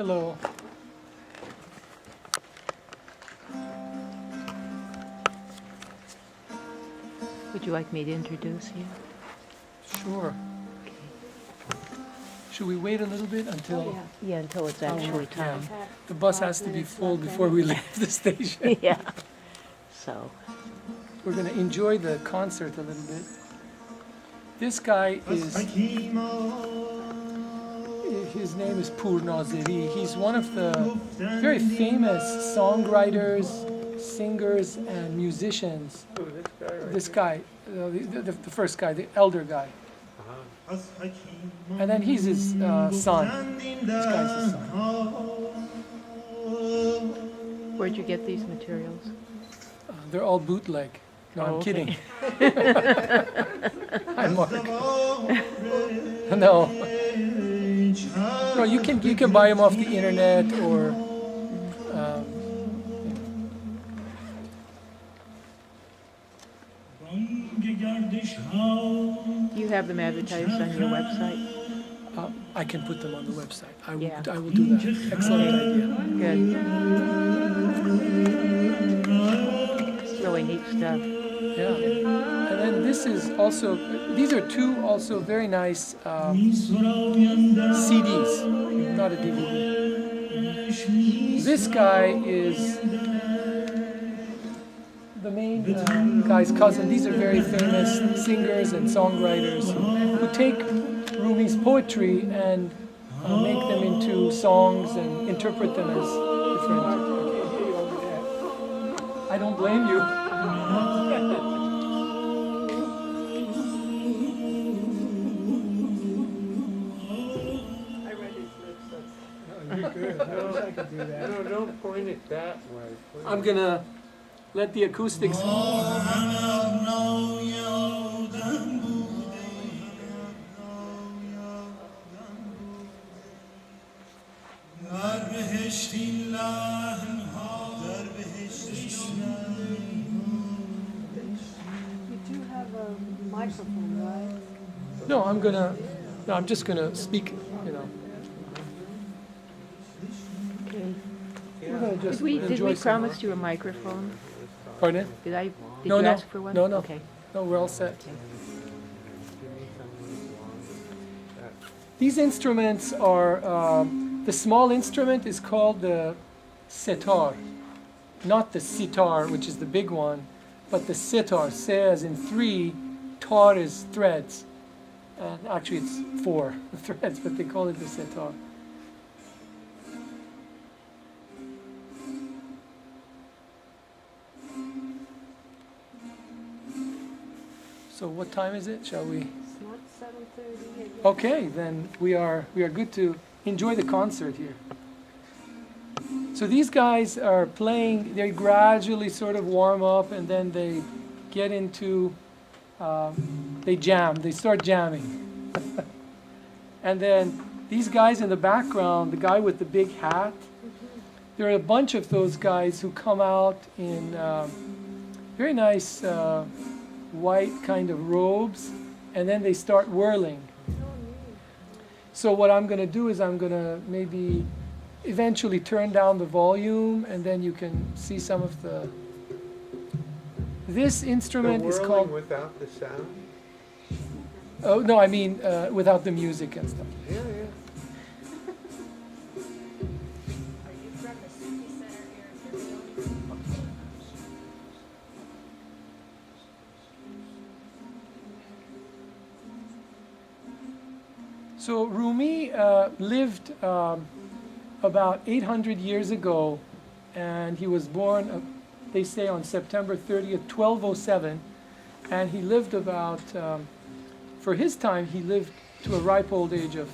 Hello. Would you like me to introduce you? Sure. Should we wait a little bit until Yeah, until it's actually time. the bus has to be full before we leave the station? Yeah. So, We're going to enjoy the concert a little bit. This guy is, his name is Purnazeri. He's one of the very famous songwriters, singers, and musicians. Oh, this guy right This guy, the first guy, the elder guy. And then he's his son. This guy's his son. where'd you get these materials? They're all bootleg. No, I'm Oh, okay. kidding. I'm Mark. No. No, you can buy them off the internet or. You have them advertised on your website? I can put them on the website. I will. Yeah. I will do that. Excellent idea. Good. It's really neat stuff. Yeah. And then this is also. These are two also very nice CDs, not a DVD. This guy is the main guy's cousin. These are very famous singers and songwriters who take Rumi's poetry and make them into songs and interpret them as different. I don't blame you. You're good. I wish I could do that. No, don't point it that way. I'm gonna let the acoustics. You do have a microphone, right? No, I'm just gonna speak, you know. Okay. We're gonna just Did we enjoy some. promise you a microphone? Pardon? Did No, you no. ask for one? No, no. Okay. No, we're all set. Okay. These instruments are, the small instrument is called the sitar. Not the sitar, which is the big one, but the sitar. Se as in three, tar is threads. And actually it's four threads, but they call it the sitar. So what time is it? Shall we? It's not 7:30 yet. Okay, then we are good to enjoy the concert here. So these guys are playing, they gradually sort of warm up and then they get into, they jam, they start jamming. And then these guys in the background, the guy with the big hat, there are a bunch of those guys who come out in very nice white kind of robes, and then they start whirling. So what I'm going to do is I'm going to maybe eventually turn down the volume, and then you can see some of the. This instrument is called. Without the sound? Oh no, I mean without the music and stuff. Yeah, yeah. Are you from the Sufi Center here in Fairfield? So Rumi lived about 800 years ago, and he was born, they say, on September 30th, 1207, and he lived about, for his time, he lived to a ripe old age of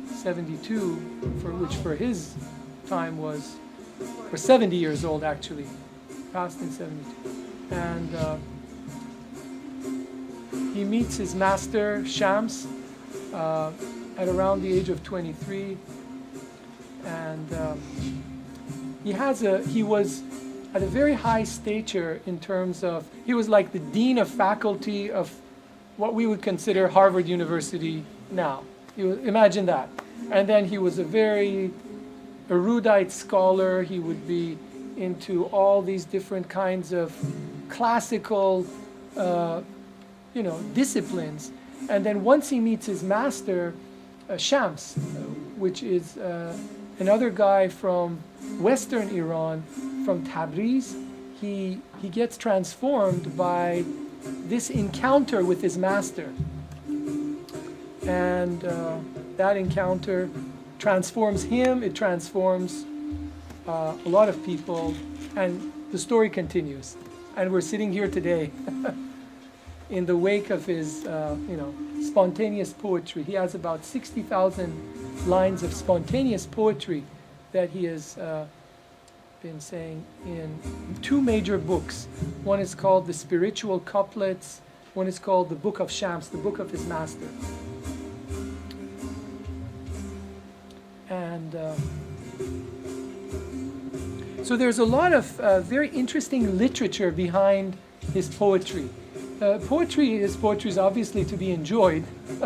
72, which for his time was, or 70 years old actually, passed in 72. And he meets his master, Shams, at around the age of 23, and he was at a very high stature in terms of, he was like the dean of faculty of what we would consider Harvard University now. Imagine that. And then he was a very erudite scholar. He would be into all these different kinds of classical, disciplines. And then once he meets his master, Shams, which is another guy from Western Iran, from Tabriz, he gets transformed by this encounter with his master. And that encounter transforms him, it transforms a lot of people, and the story continues. And we're sitting here today in the wake of his, spontaneous poetry. He has about 60,000 lines of spontaneous poetry that he has been saying in two major books. One is called The Spiritual Couplets, one is called The Book of Shams, the book of his master. And so there's a lot of very interesting literature behind his poetry. Poetry is obviously to be enjoyed,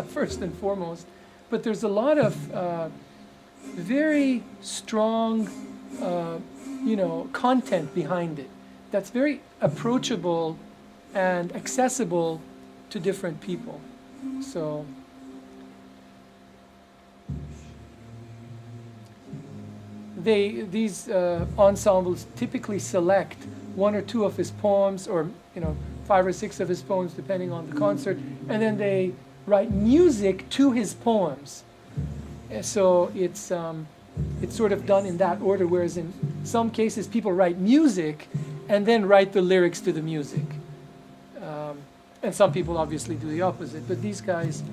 first and foremost, but there's a lot of very strong, content behind it that's very approachable and accessible to different people. So these ensembles typically select one or two of his poems, or 5 or 6 of his poems, depending on the concert, and then they write music to his poems. So it's sort of done in that order, whereas in some cases people write music and then write the lyrics to the music. And some people obviously do the opposite, but these guys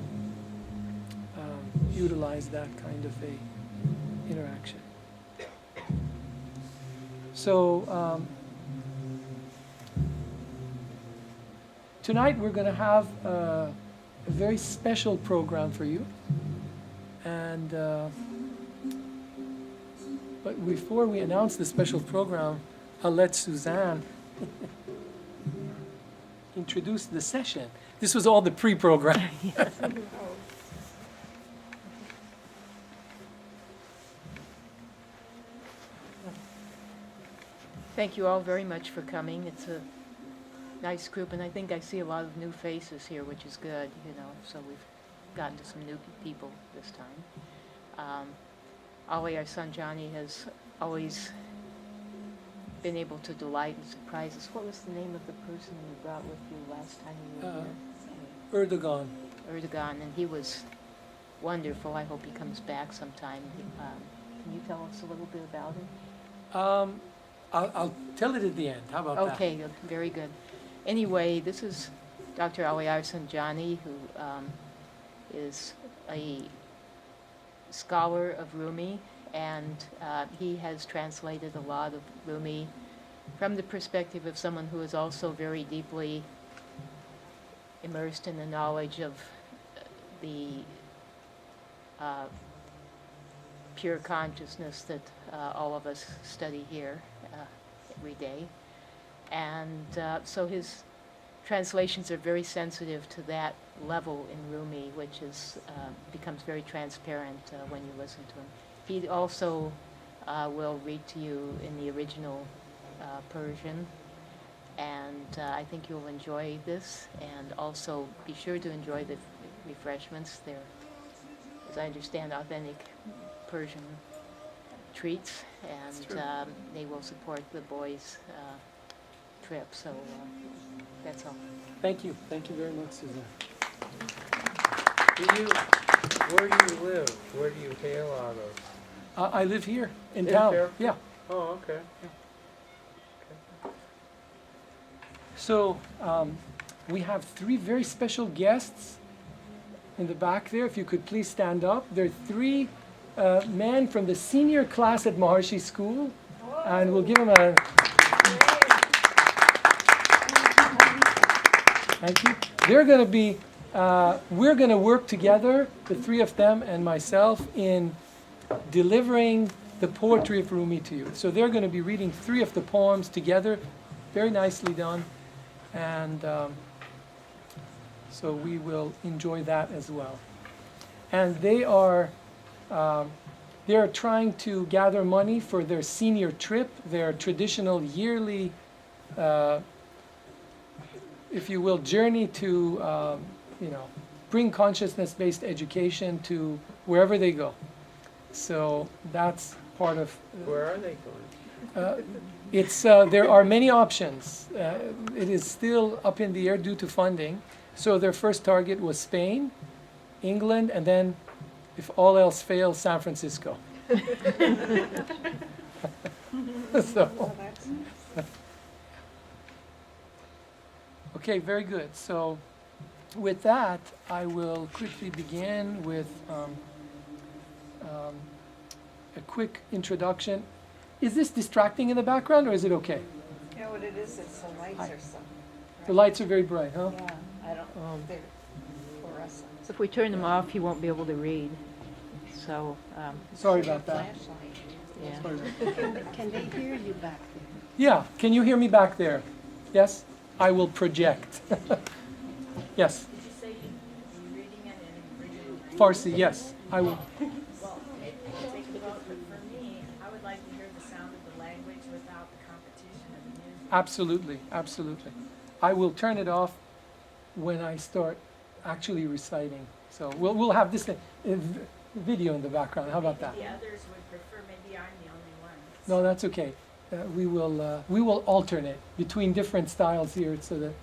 utilize that kind of a interaction. So tonight we're going to have a very special program for you. And but before we announce the special program, I'll let Suzanne introduce the session. This was all the pre-program. Thank you all very much for coming. It's a nice group, and I think I see a lot of new faces here, which is good, so we've gotten to some new people this time. Ali Arsanjani has always been able to delight and surprise us. What was the name of the person you brought with you last time you were here? Erdogan, and he was wonderful. I hope he comes back sometime. Can you tell us a little bit about him? I'll tell it at the end. How about that? Okay, very good. Anyway, this is Dr. Ali Arsanjani, who is a scholar of Rumi, and he has translated a lot of Rumi from the perspective of someone who is also very deeply immersed in the knowledge of the pure consciousness that all of us study here every day. And so his translations are very sensitive to that level in Rumi, which is becomes very transparent when you listen to him. He also will read to you in the original Persian, and I think you'll enjoy this, and also be sure to enjoy the refreshments. They're, as I understand, authentic Persian treats, and they will support the boys' trip. So that's all. Thank you very much, Suzanne. Where do you live? Where do you hail out of? I live here in In town. Fairfield? Yeah. Oh, okay. So we have 3 very special guests in the back there. If you could please stand up. There are 3 men from the senior class at Maharshi School, and we'll give them a thank you. They're going to be, we're going to work together, the 3 of them and myself, in delivering the poetry of Rumi to you. So they're going to be reading 3 of the poems together, very nicely done, and so we will enjoy that as well. And they are They're trying to gather money for their senior trip, their traditional yearly, if you will, journey to, bring consciousness-based education to wherever they go. So that's part of. Where are they going? There are many options. It is still up in the air due to funding. So their first target was Spain, England, and then, if all else fails, San Francisco. So, okay, very good. So with that, I will quickly begin with a quick introduction. Is this distracting in the background, or is it okay? You know what it is? It's the lights or something. The lights are very bright, huh? Yeah, I don't, they're fluorescent. So if we turn them off, he won't be able to read. So, Sorry about that. Flashlight. yeah. Sorry about that. Can they hear you back there? Yeah, can you hear me back there? Yes? I will project. Yes, Did you say you're reading it in original language? Farsi, yes, I will. Well, take a vote, but for me, I would like to hear the sound of the language without the competition of the music. Absolutely, absolutely. I will turn it off when I start actually reciting. So we'll have this video in the background. How about that? The others would prefer, maybe I'm the only one. No, that's okay. We will alternate between different styles here so that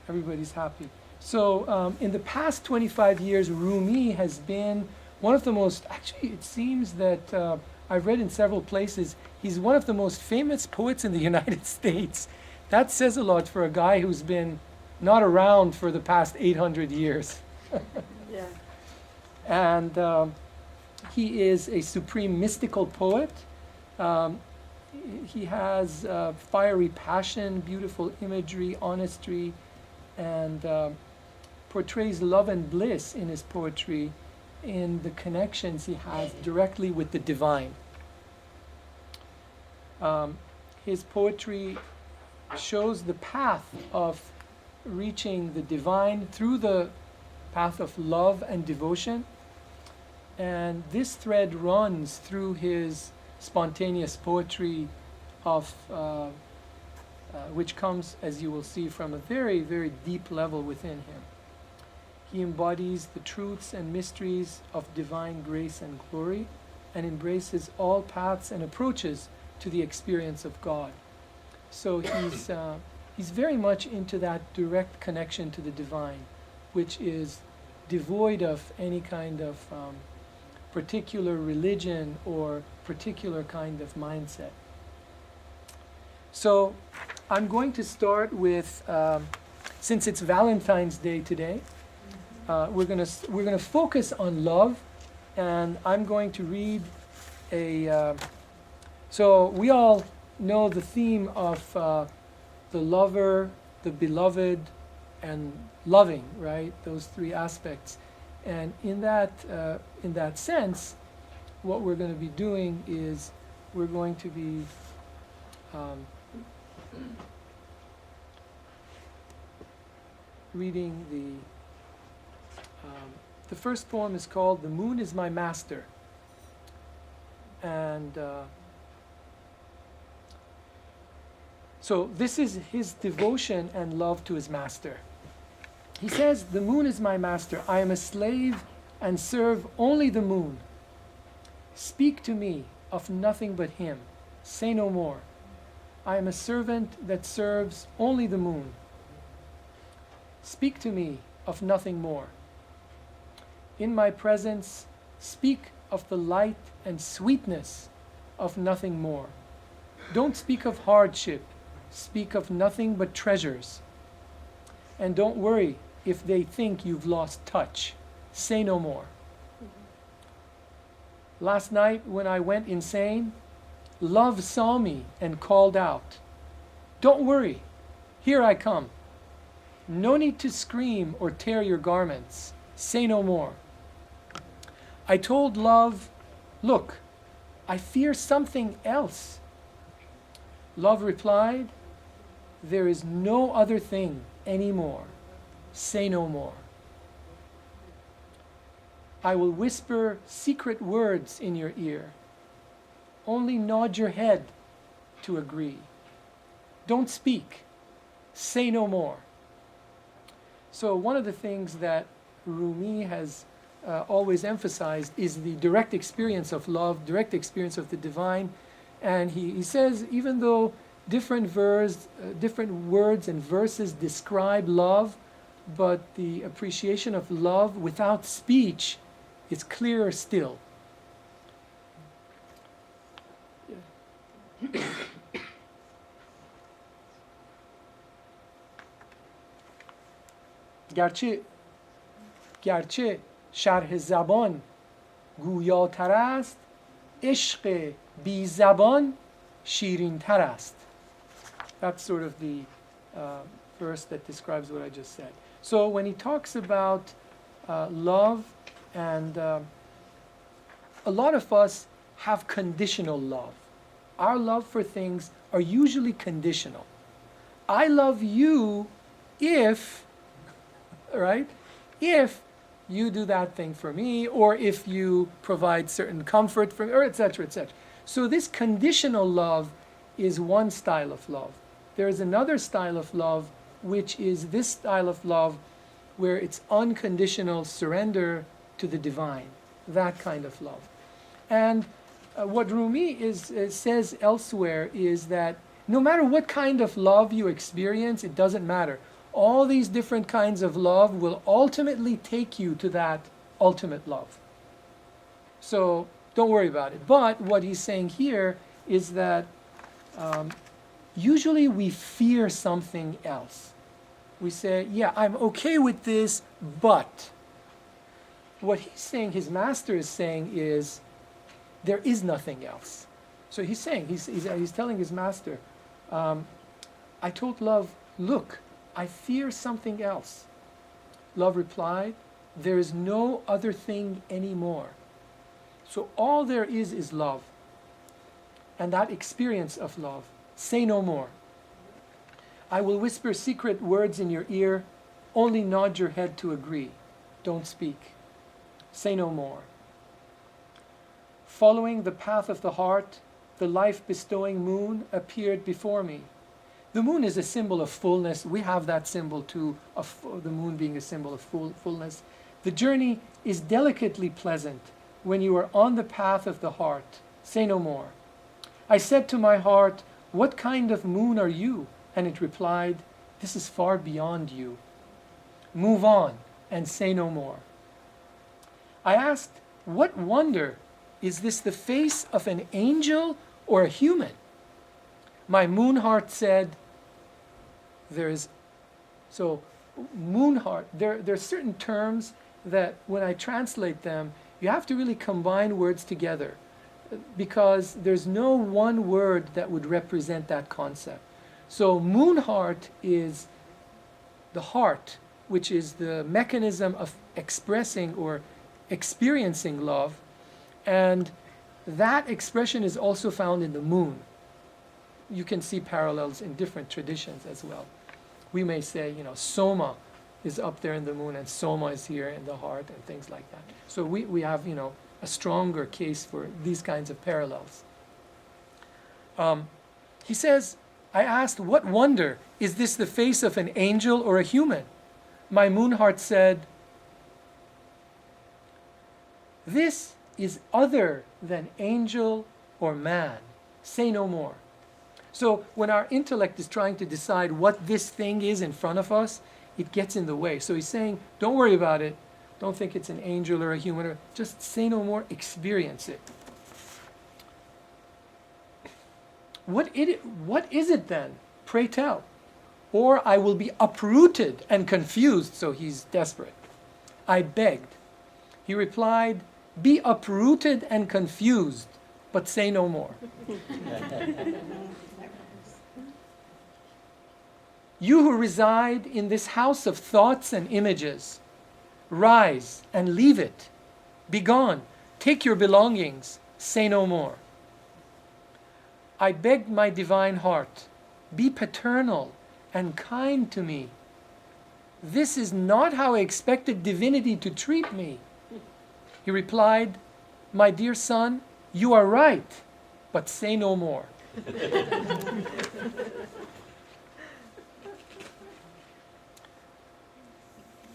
everybody's happy. So in the past 25 years, Rumi has been one of the most, actually it seems that I've read in several places, he's one of the most famous poets in the United States. That says a lot for a guy who's been not around for the past 800 years. Yeah. And he is a supreme mystical poet. He has fiery passion, beautiful imagery, honesty, and portrays love and bliss in his poetry in the connections he has directly with the divine. His poetry shows the path of reaching the divine through the path of love and devotion. And this thread runs through his spontaneous poetry of which comes, as you will see, from a very, very deep level within him. He embodies the truths and mysteries of divine grace and glory and embraces all paths and approaches to the experience of God. So he's very much into that direct connection to the divine, which is devoid of any kind of particular religion or particular kind of mindset. So I'm going to start with, since it's Valentine's Day today, we're gonna focus on love, and I'm going to read a. So we all know the theme of the lover, the beloved, and loving, right? Those three aspects. And in that sense, what we're going to be doing is we're going to be reading the first poem is called "The Moon is My Master," and so this is his devotion and love to his master. He says, "The moon is my master. I am a slave and serve only the moon. Speak to me of nothing but him. Say no more. I am a servant that serves only the moon. Speak to me of nothing more. In my presence, speak of the light and sweetness of nothing more. Don't speak of hardship. Speak of nothing but treasures. And don't worry if they think you've lost touch. Say no more. Last night when I went insane, love saw me and called out. Don't worry, here I come. No need to scream or tear your garments. Say no more. I told love, look, I fear something else. Love replied, there is no other thing anymore. Say no more. I will whisper secret words in your ear. only nod your head to agree. Don't speak. Say no more. So one of the things that Rumi has always emphasized is the direct experience of love, direct experience of the divine. And he says, even though different words and verses describe love, but the appreciation of love without speech is clearer still. گرچه شرح زبان گویاتر است، عشق بی زبان شیرین تر است. That's sort of the verse that describes what I just said. So when he talks about love, and a lot of us have conditional love. Our love for things are usually conditional. I love you if, right? If you do that thing for me, or if you provide certain comfort for me, or etc., etc. So this conditional love is one style of love. There is another style of love, which is this style of love where it's unconditional surrender to the divine, that kind of love. And what Rumi says elsewhere is that no matter what kind of love you experience, it doesn't matter. All these different kinds of love will ultimately take you to that ultimate love. So don't worry about it. But what he's saying here is that usually we fear something else. We say, yeah, I'm okay with this, but what he's saying, his master is saying, is there is nothing else. So he's saying, he's telling his master, I told love, look, I fear something else. Love replied, there is no other thing anymore. So all there is love. And that experience of love. Say no more. I will whisper secret words in your ear. Only nod your head to agree. Don't speak. Say no more. Following the path of the heart, the life-bestowing moon appeared before me. The moon is a symbol of fullness. We have that symbol too, of the moon being a symbol of fullness. The journey is delicately pleasant when you are on the path of the heart. Say no more. I said to my heart, what kind of moon are you? And it replied, this is far beyond you. Move on and say no more. I asked, what wonder? Is this the face of an angel or a human? My moon heart said, there's moon heart, there are certain terms that when I translate them, you have to really combine words together, because there's no one word that would represent that concept. So moon heart is the heart, which is the mechanism of expressing or experiencing love, and that expression is also found in the moon. You can see parallels in different traditions as well. We may say, Soma is up there in the moon and Soma is here in the heart and things like that. So we have, a stronger case for these kinds of parallels. He says, I asked, what wonder? Is this the face of an angel or a human? My moon heart said, this is other than angel or man. Say no more. So when our intellect is trying to decide what this thing is in front of us, it gets in the way. So he's saying, don't worry about it. Don't think it's an angel or a human. Just say no more, experience it. What is it then? Pray tell. Or I will be uprooted and confused. So he's desperate. I begged. He replied, be uprooted and confused, but say no more. You who reside in this house of thoughts and images, rise and leave it. Be gone. Take your belongings. Say no more. I begged my divine heart, be paternal and kind to me. This is not how I expected divinity to treat me. He replied, my dear son, you are right. but say no more.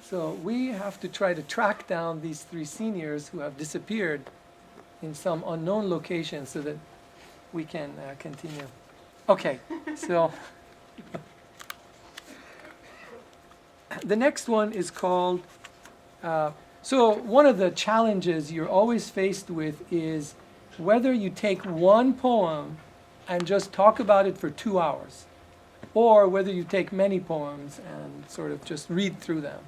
So we have to try to track down these three seniors who have disappeared in some unknown location so that we can continue. Okay, so the next one is called, so one of the challenges you're always faced with is whether you take one poem and just talk about it for 2 hours, or whether you take many poems and sort of just read through them.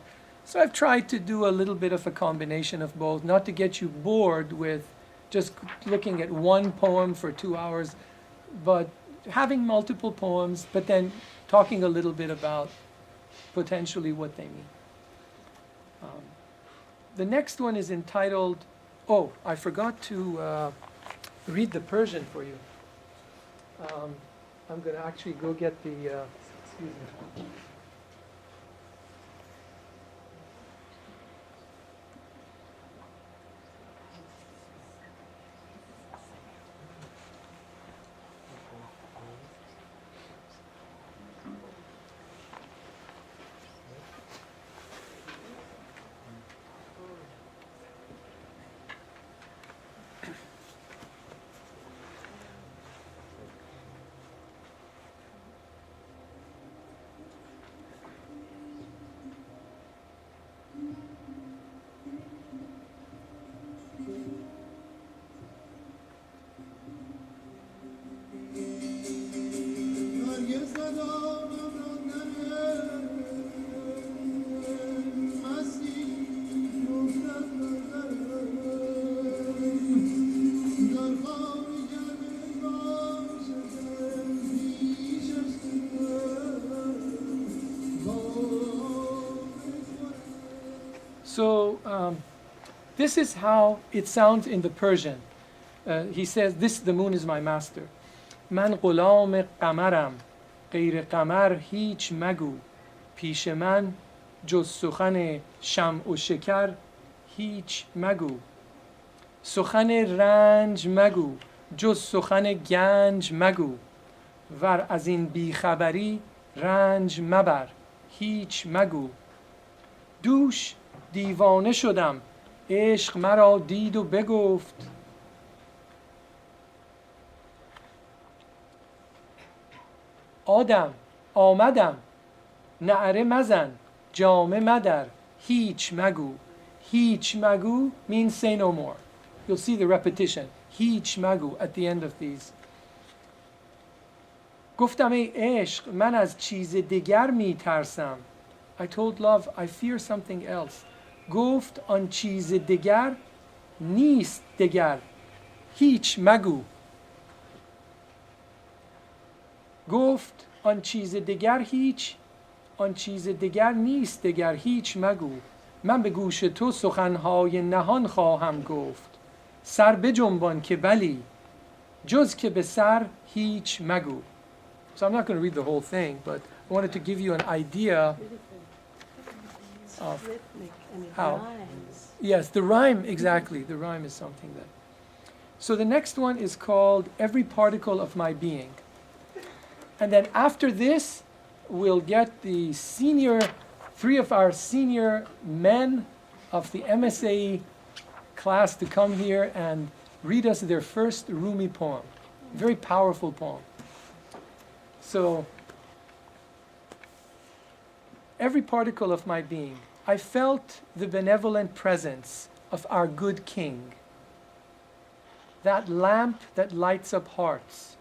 So I've tried to do a little bit of a combination of both, not to get you bored with just looking at one poem for 2 hours, but having multiple poems, but then talking a little bit about potentially what they mean. The next one is entitled, oh, I forgot to read the Persian for you. I'm going to actually go get the, excuse me. So this is how it sounds in the Persian. He says, the moon is my master. من غلام قمرم غیر قمر هیچ مگو پیش من جز سخن شمع و شکر هیچ مگو سخن رنج مگو جز سخن گنج مگو ور از این بیخبری رنج مبر هیچ مگو دوش دیوانه شدم عشق مرا دید و بگفت آمدم نعره مزن جامه مدر هیچ مگو هیچ مگو means say no more. You'll see the repetition. هیچ مگو at the end of these. گفتم ای عشق من از چیز دیگر می ترسم. I told love I fear something else. گفت آن چیز دیگر نیست دیگر هیچ مگو. گفت آن چیز دیگر آن چیز دیگر نیست دیگر هیچ مگو. من به گوش تو سخنهای نهان خواهم گفت. سر بجنبان که بلی جز که به سر هیچ مگو. So I'm not going to read the whole thing, but I wanted to give you an idea of how. Yes, the rhyme, exactly. The rhyme is something that. So the next one is called Every Particle of My Being. And then after this, we'll get the three of our senior men of the MSAE class to come here and read us their first Rumi poem. Very powerful poem. So, every particle of my being, I felt the benevolent presence of our good king. That lamp that lights up hearts,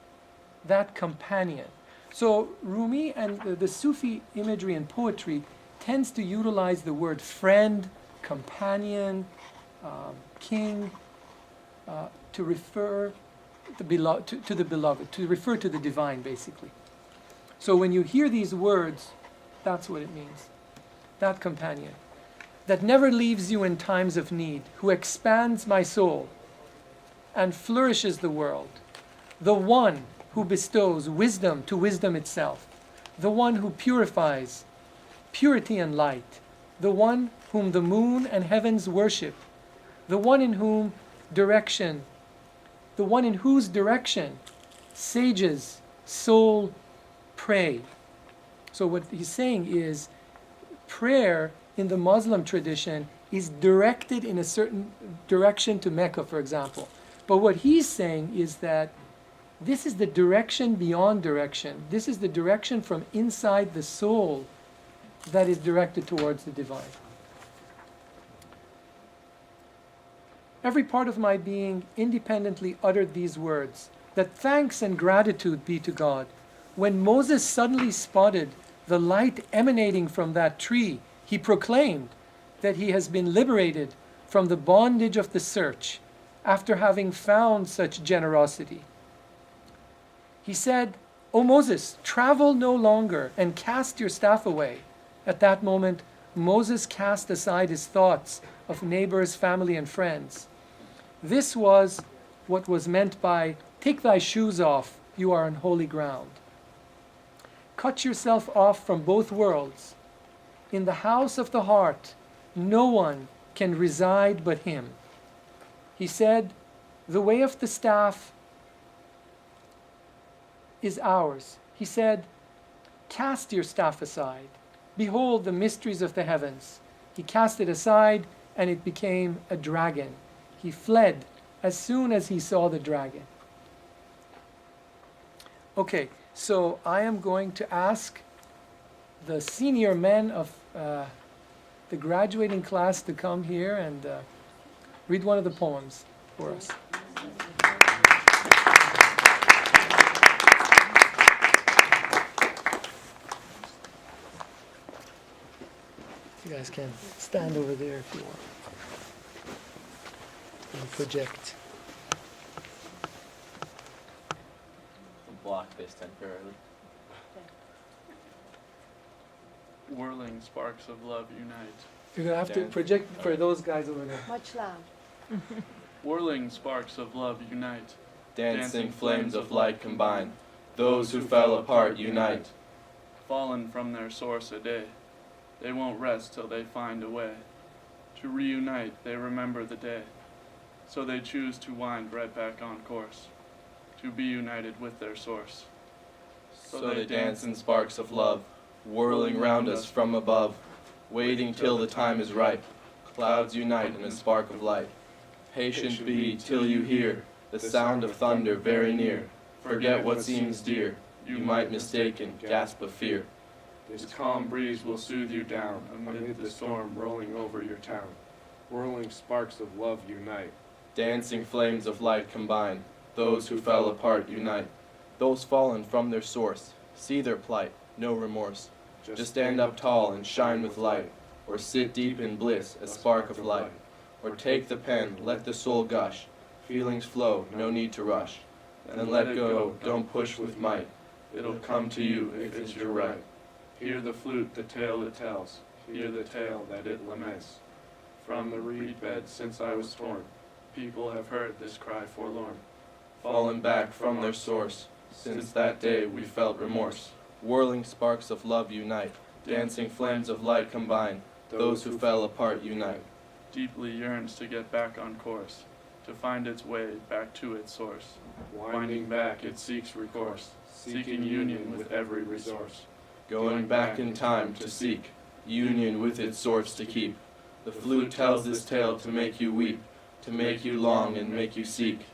that companion. So Rumi and the Sufi imagery and poetry tends to utilize the word friend, companion, king, to refer to the beloved, to refer to the divine, basically. So when you hear these words, that's what it means. That companion that never leaves you in times of need, who expands my soul and flourishes the world, the one who bestows wisdom to wisdom itself, the one who purifies purity and light, the one whom the moon and heavens worship, the one in whom direction, the one in whose direction sages, soul, pray. So what he's saying is, prayer in the Muslim tradition is directed in a certain direction to Mecca, for example. But what he's saying is that this is the direction beyond direction. This is the direction from inside the soul that is directed towards the divine. Every part of my being independently uttered these words, that thanks and gratitude be to God. When Moses suddenly spotted the light emanating from that tree, he proclaimed that he has been liberated from the bondage of the search after having found such generosity. He said, "O Moses, travel no longer and cast your staff away." At that moment, Moses cast aside his thoughts of neighbors, family, and friends. This was what was meant by, "Take thy shoes off, you are on holy ground." Cut yourself off from both worlds. In the house of the heart, no one can reside but him. He said, "The way of the staff is ours." He said, "Cast your staff aside. Behold the mysteries of the heavens." He cast it aside, and it became a dragon. He fled as soon as he saw the dragon. Okay, so I am going to ask the senior men of the graduating class to come here and read one of the poems for us. You guys can stand over there if you want. And project. Block this temporarily. Whirling sparks of love unite. You're going to have to Dan? project for those guys over there. Much loud. Whirling sparks of love unite. Dancing flames of light combine. Those who fell apart unite. Fallen from their source a day, they won't rest till they find a way. To reunite, they remember the day. So they choose to wind right back on course. To be united with their source. So they dance in sparks of love, whirling round us from above, waiting till the time is ripe. Clouds unite in a spark of light. Patient be till you hear the sound of thunder very near. Forget what seems dear. You might mistaken gasp of fear. This calm breeze will soothe you down amid the storm rolling over your town. Whirling sparks of love unite. Dancing flames of light combine. Those who fell apart unite. Those fallen from their source, see their plight, no remorse. Just stand up tall and shine with light, or sit deep in bliss, a spark of light. Or take the pen, let the soul gush, feelings flow, no need to rush. Then let go, don't push with might, it'll come to you if it's your right. Hear the flute, the tale it tells, hear the tale that it laments. From the reed bed since I was torn, people have heard this cry forlorn. Fallen back from their source, since that day we felt remorse. Whirling sparks of love unite, dancing flames of light combine. Those who fell apart unite. Deeply yearns to get back on course, to find its way back to its source. Winding back it seeks recourse, seeking union with every resource. Going back in time to seek, union with its source to keep. The flute tells this tale to make you weep, to make you long and make you seek.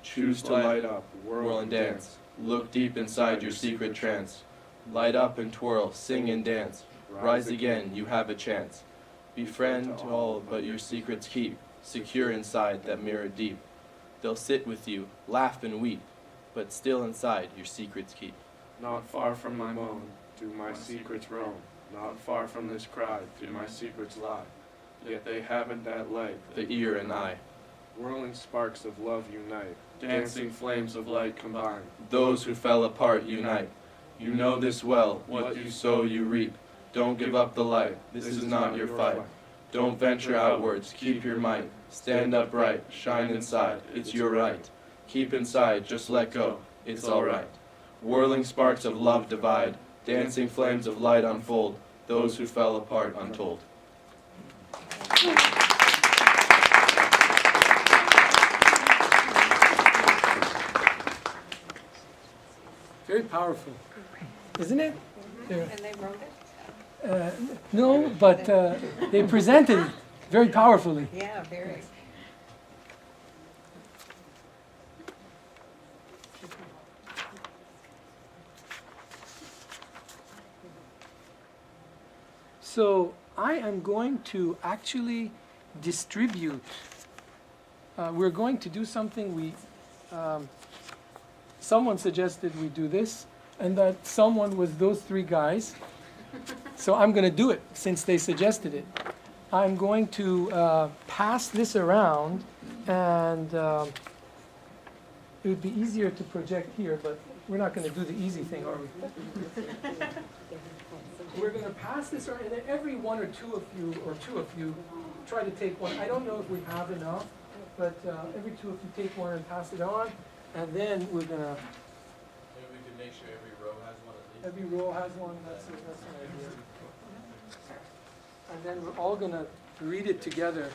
Choose to light up, whirl and dance. Look deep inside your secret trance. Light up and twirl, sing and dance. Rise again, you have a chance. Befriend all, but your secrets keep, secure inside that mirror deep. They'll sit with you, laugh and weep, but still inside your secrets keep. Not far from my moan do my secrets roam. Not far from this cry do my secrets lie. Yet they haven't that light, The ear and eye. Whirling sparks of love unite. dancing flames of light combine. Those who fell apart unite. You know this well, what you sow you reap. Don't give up the light, this is not your fight. Don't venture outwards, keep your might. Stand upright, shine inside, it's your right. Keep inside, just let go, it's alright. Whirling sparks of love divide, dancing flames of light unfold. Those who fell apart untold. powerful, isn't it? They're- And they wrote it? no, but they presented it very powerfully. Yeah, very. So I am going to actually distribute. We're going to do something someone suggested we do this, and that someone was those three guys. So I'm going to do it since they suggested it. I'm going to pass this around, and it would be easier to project here, but we're not going to do the easy thing, are we? We're going to pass this around, and then every one or two of you, try to take one. I don't know if we have enough, but every two of you take one and pass it on, and then we're going to... Maybe we can make sure every row has one at least. Every row has one, that's an idea. And then we're all going to read it together.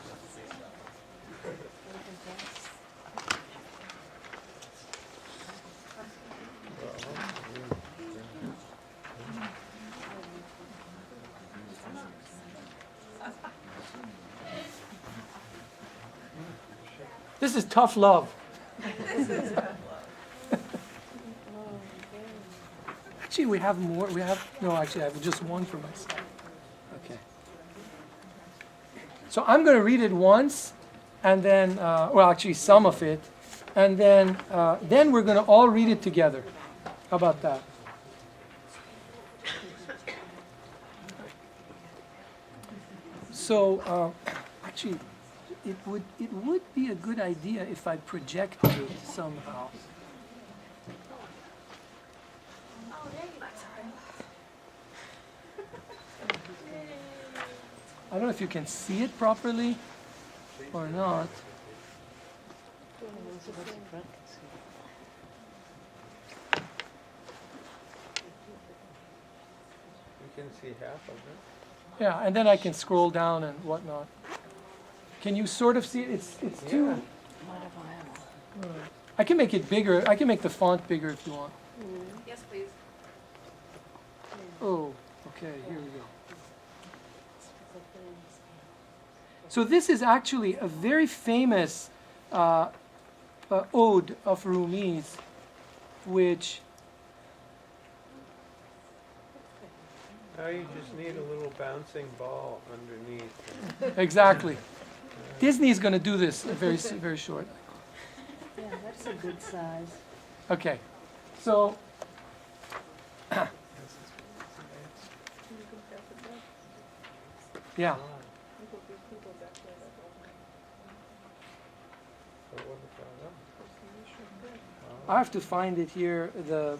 This is tough love. Actually, we have more. No, actually, I have just one for myself. Okay. So I'm going to read it once, and then, well, actually, some of it, and then we're going to all read it together. How about that? So, actually, it would be a good idea if I projected it somehow. I don't know if you can see it properly or not. You can see half of it. Yeah, and then I can scroll down and whatnot. Can you sort of see it? It's too... I can make it bigger. I can make the font bigger if you want. Yes, please. Oh, okay, here we go. So this is actually a very famous ode of Rumi's, which... Now you just need a little bouncing ball underneath. Exactly. Disney's going to do this very short. Yeah, that's a good size. Okay, so... yeah. I have to find it here, the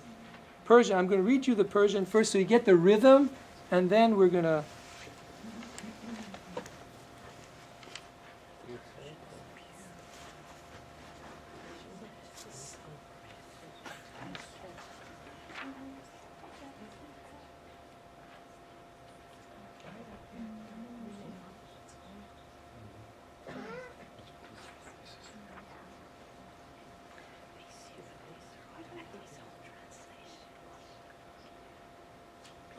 Persian. I'm going to read you the Persian first so you get the rhythm, and then we're going to...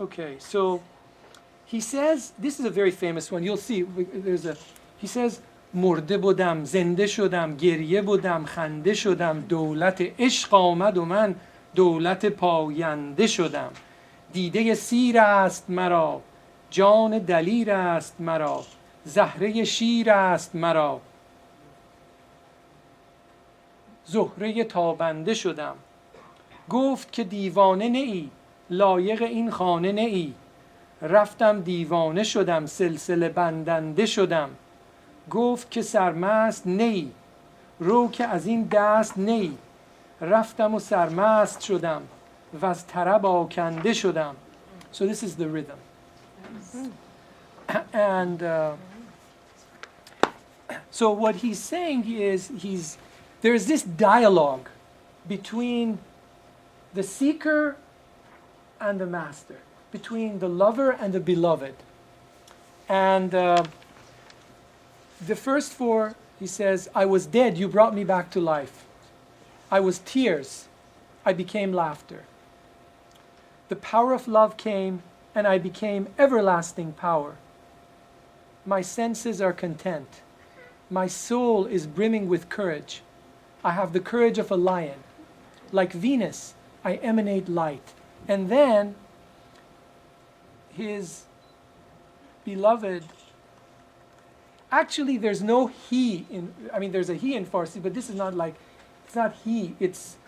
Okay, so he says, this is a very famous one. You'll see, he says, مرده بودم، زنده شدم، گریه بودم، خنده شدم، دولت عشق آمد و من دولت پاینده شدم. دیده سیر است مرا، جان دلیر است مرا، زهره شیر است مرا، زهره تابنده شدم. گفت که دیوانه نه ای، لایق این خانه نه ای. رفتم دیوانه شدم، سلسله بندنده شدم. گفت که سرمست نه ای، رو که از این دست نه ای. رفتم و سرمست شدم و از طرب آکنده شدم. So this is the rhythm. And so what he's saying is there's this dialogue between the seeker and the master, between the lover and the beloved. And the first four, he says, I was dead, you brought me back to life. I was tears, I became laughter. the power of love came, and I became everlasting power. My senses are content. My soul is brimming with courage. I have the courage of a lion. Like Venus, I emanate light. And then his beloved, actually there's no he in, I mean there's a he in Farsi, but this is not like, it's not he, it's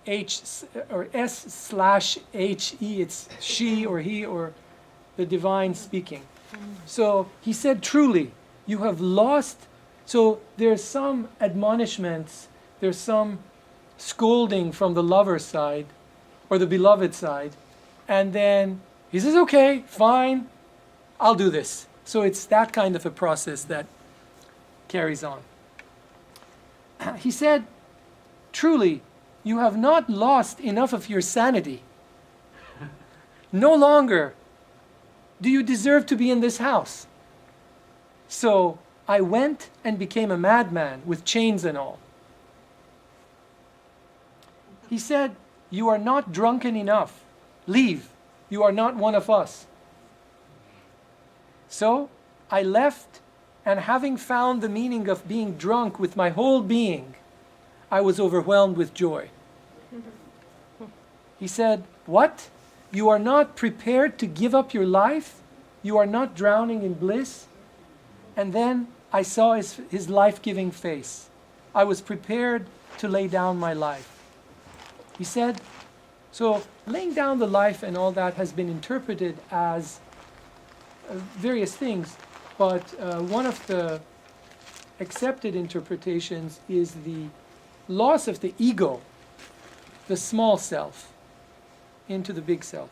H or S/HE, it's she or he or the divine speaking. So he said, truly, you have lost. So there's some admonishments, there's some scolding from the lover side or the beloved side, and then he says, okay, fine, I'll do this. So it's that kind of a process that carries on. He said, truly, you have not lost enough of your sanity. No longer do you deserve to be in this house. So I went and became a madman with chains and all. He said, you are not drunken enough. Leave. You are not one of us. So I left, and having found the meaning of being drunk with my whole being, I was overwhelmed with joy. He said, what? You are not prepared to give up your life? You are not drowning in bliss? And then I saw his life-giving face. I was prepared to lay down my life. He said, so laying down the life and all that has been interpreted as various things, but one of the accepted interpretations is the loss of the ego, the small self, into the big self.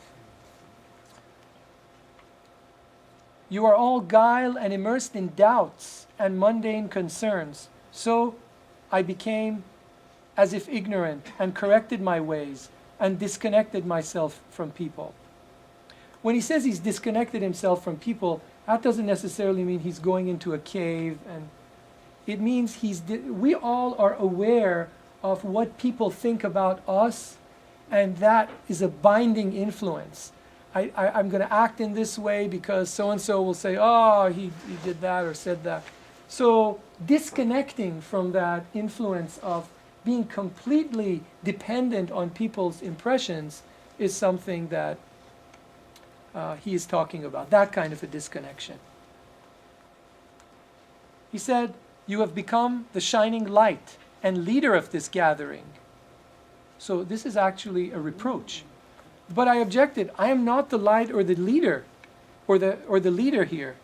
You are all guile and immersed in doubts and mundane concerns. So I became as if ignorant and corrected my ways and disconnected myself from people. When he says he's disconnected himself from people, that doesn't necessarily mean he's going into a cave, and it means we all are aware of what people think about us, and that is a binding influence. I'm going to act in this way because so-and-so will say, oh, he did that or said that. So disconnecting from that influence of being completely dependent on people's impressions is something that he is talking about, that kind of a disconnection. He said, you have become the shining light and leader of this gathering. So this is actually a reproach. But I objected, I am not the light or the leader, or the leader here.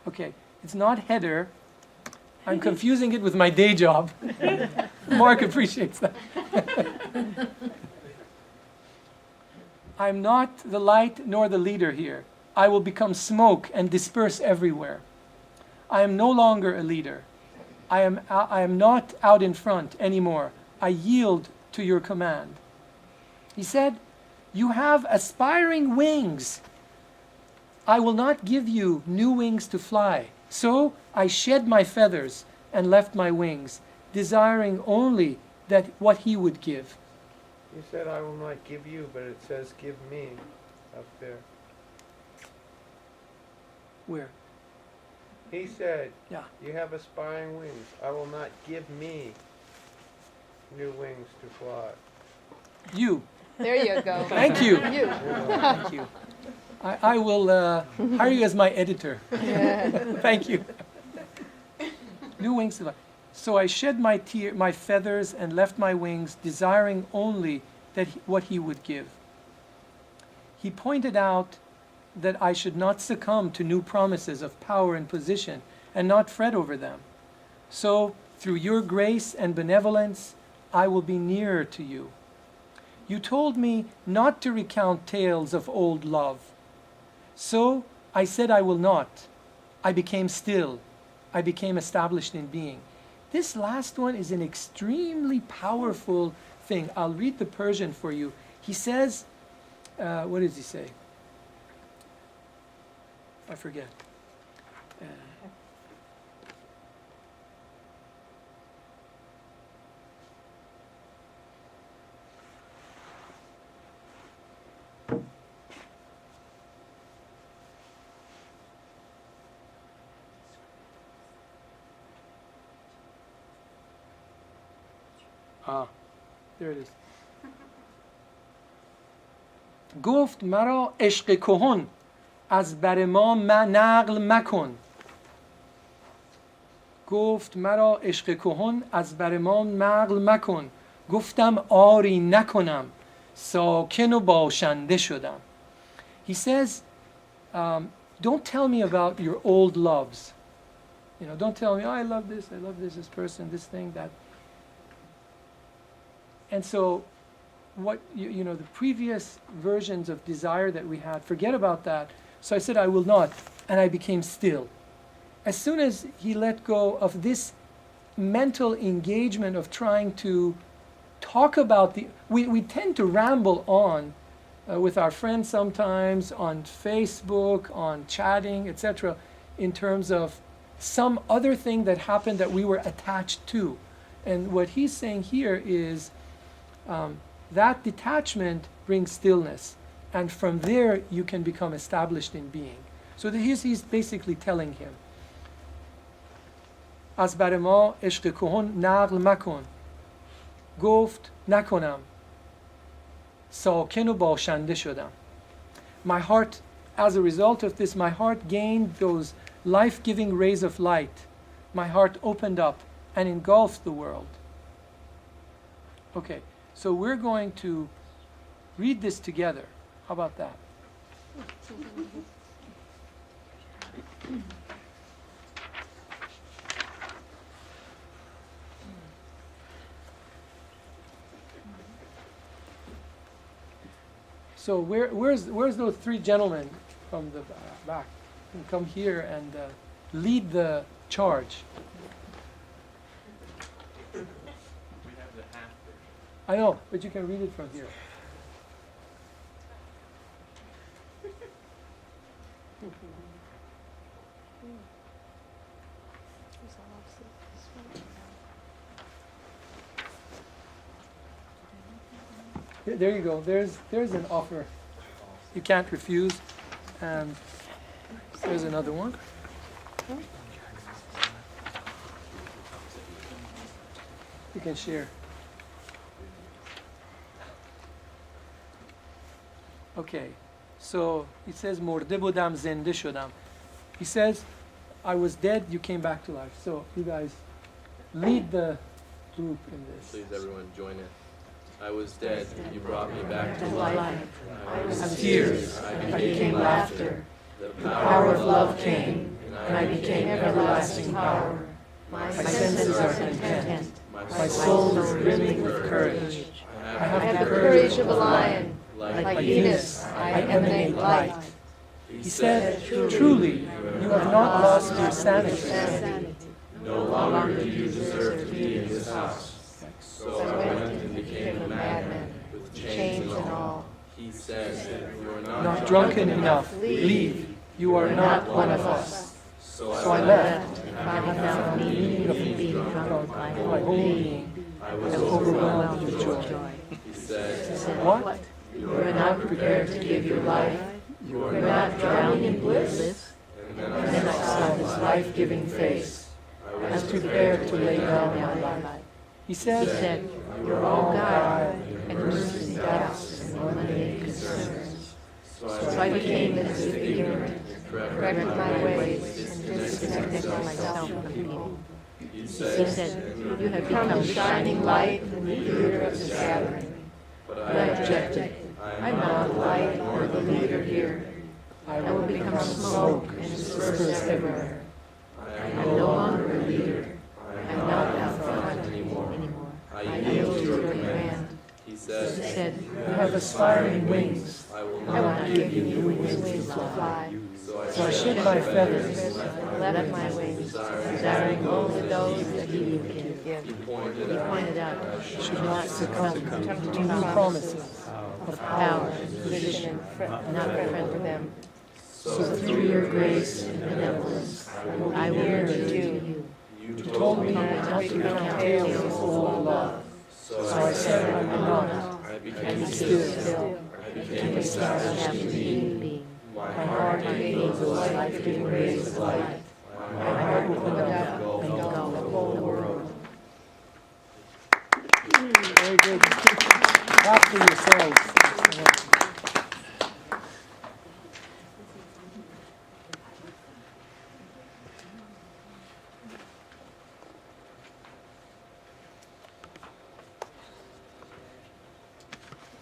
Okay, it's not header. I'm confusing it with my day job. Mark appreciates that. I'm not the light nor the leader here. I will become smoke and disperse everywhere. I am no longer a leader. I am not out in front anymore. I yield to your command. He said, you have aspiring wings. I will not give you new wings to fly. So I shed my feathers and left my wings, desiring only that what he would give. You said, I will not give you, but it says, give me up there. Where? He said, Yeah. you have aspiring wings. I will not give me new wings to fly. You. There you go. Thank you. You. Thank you. I will hire you as my editor. Thank you. New wings. So I shed my feathers and left my wings, desiring only that what he would give. He pointed out that I should not succumb to new promises of power and position and not fret over them. So through your grace and benevolence, I will be nearer to you. You told me not to recount tales of old love. So I said I will not. I became still. I became established in being. This last one is an extremely powerful thing. I'll read the Persian for you. He says, what does he say? I forget. There it is. گفت مرا عشق کهن از بر ما نقل مکن. گفت مرا عشق کهن از بر ما نقل مکن. گفتم آری نکنم ساکن و باشنده شدم. He says, don't tell me about your old loves. You know, don't tell me, oh, I love this person, this thing, that. And so, what, you know, the previous versions of desire that we had, forget about that. So I said, I will not, and I became still. As soon as he let go of this mental engagement of trying to talk about the, we tend to ramble on with our friends sometimes, on Facebook, on chatting, etc., in terms of some other thing that happened that we were attached to. And what he's saying here is that detachment brings stillness, and from there you can become established in being. So he's basically telling him, از بر ما عشق کهن نقل مکن. گفت نکنم ساکن و باشنده شدم. My heart, as a result of this, my heart gained those life-giving rays of light. My heart opened up and engulfed the world. Okay, so we're going to read this together. How about that? So where's those three gentlemen from the back? Can come here and lead the charge. We have the half version. I know, but you can read it from here. There you go. There's an offer. You can't refuse. And there's another one. You can share. Okay. So he says, مرده بودم زنده شدم. He says, I was dead, you came back to life. So you guys lead the group in this. Please everyone join in. I was dead, you brought me back to life. I was tears, I became laughter. The power of love came, and I became everlasting power. My senses are content. My soul is brimming with courage. I I have have the the courage courage of a lion. like Venus, I emanate light. He said, truly, you have not lost your sanity. Sanity. no longer do you deserve to be in this house. So I went and became a madman with chains and all. He said, you are Not drunken enough, leave. You are not one of us. So So I left, and having found the meaning of being drunk my by whole being, I was and overwhelmed. overwhelmed with joy. He said, What? you You are not prepared to give your life. You are You're not not drowning in bliss. And then And then I saw his life-giving face, I as was prepared to lay down my life. He He said, said, you're all God, and mercy, doubts, and unmade concerns. So So I became as if ignorant, corrected corrected my ways, and disconnected myself from people. He He said, said, you have become the shining light in the leader of this gathering. but But I objected. I I'm not the light nor the leader here. I I will become smoke and disperse everywhere. I I'm no longer a leader. I'm not out front anymore. I yield to your command. He He said, said, You have aspiring wings, I will I will not not give you wings to fly. so I shed my feathers. Left my wings, desiring only those that he would give. He pointed He out pointed out, Should not succumb to new promises. of power, position, and not friend to them. so So through your grace and benevolence, I will learn to you. you You told me not to count tales of old love, so so I said I will not. I And became be still. still, I became and established establish in being. being. My My heart heart gave gave those those Life-giving rays of light. My heart Opened up and engulfed engulfed the whole world. for yourselves.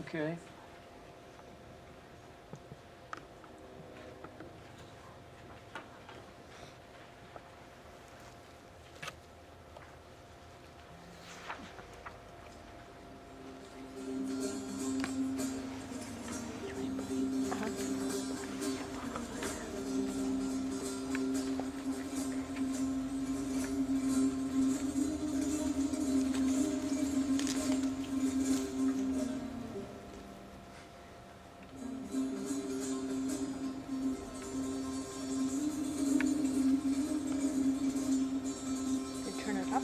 Okay. Turn it up.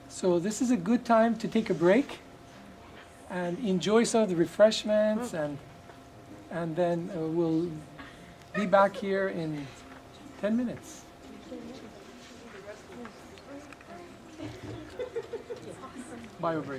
So this is a good time to take a break and enjoy some of the refreshments, and then we'll be back here in 10 minutes. Bio break.